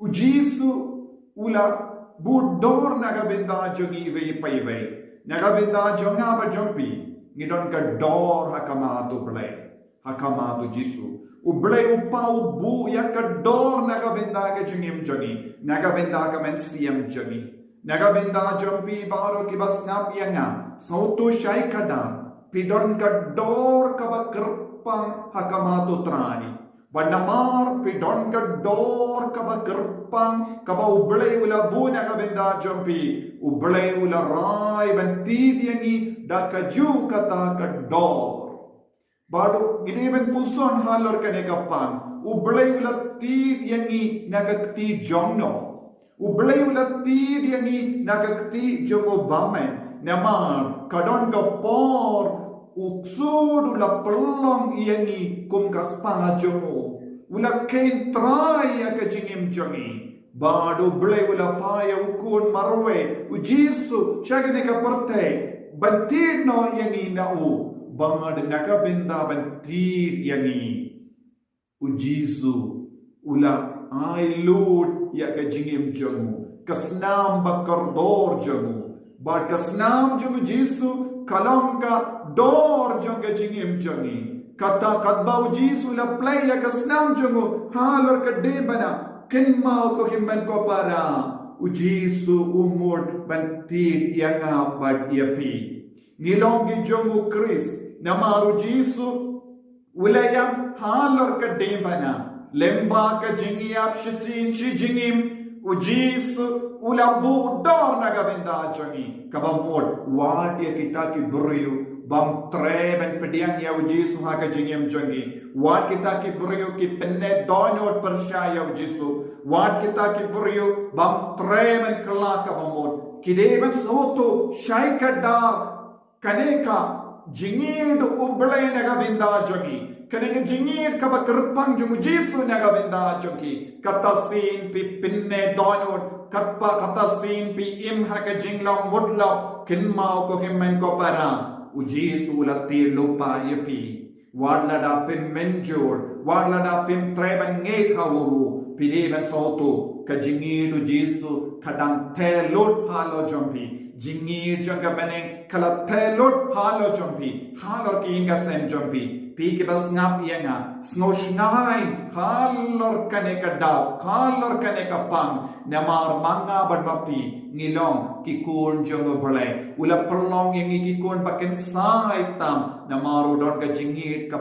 Ujisu ula budor nagabinda jongi ve paive. Nagabinda jonga ba jongpi. Ngidon ka dor hakamatu blay. Hakamatu jisu. Ublay upau bu ya ka dor nagabinda ka jingim jongi. Nagabinda ka men siyam jongi. Nagabinda jompi baro ki bas ngap yanga. Sautu syai kadan. Pidon ka dor ka ba kerpang hakamatu trani. Banamar pidon ka dor ka ba kerpang ka ba ublay ula bu nagabinda jompi. Ublay ula rai ban tidiangi da ka ju kata ka dor. Bado gineven puson halor ka negapang. Ublay ula tidiangi nagakti jongno. Ublay ula tidiangi nagakti jongo bamen. Namar kadon ka por uksud ula pelong iangi kum kaspa jongo. Ula kain try ya ka jingim jongi. Bado blay ula paya ukun marwe. Ujisu syagane ka parte. Bantid no iangi na u. Bangad nakabinda bantid iangi. Ujisu ula ay lud ya ka jingim jongo. Kasnam bakar dor jongo. But kasnam jongo jisu kalangka dor jonga jingim jongi. Kata kadbau jisu la play ya kasnam jongo halor ka debana kinmau ko himban ko para ujisu umur bantit yanga bad yapi. Nilongi jongo Chris namaru jisu ulayam halor ka debana lemba ka jingiyap shisin shi jingim ujisu ulabu dor nagabinda jongi kabamod wadia kita ki buriu bam treben pediang ya ujisu haka jingim jongi wat kita ki buriu ki penne donot persyaya ujisu wat kita ki buriu bam treben kala kabamod kideban soto shaikadar kaneka jingid ublay nagabinda jongi kaneka jingid kabakerpang jongu jisu nagabinda jongi katasin pi pinne donot katpa katasin pi imha ka jinglaw mudlaw kinmaw ko himmen ko para ujisu lati lupa yapi warlada pim menjur warlada pim treban ngek hawuru pideban soto ka jingid ujisu kadang telot halo jompi jingid jonga beneng kala telot halo jompi halor ki inga sen jompi Piki bas ngap yanga snosh ngai halor kaneka daw halor kaneka pang namar manga badmapi ngilong kikun jongo boleh ula pelong yang kikun pakin sai tam namaru don ka jingit ka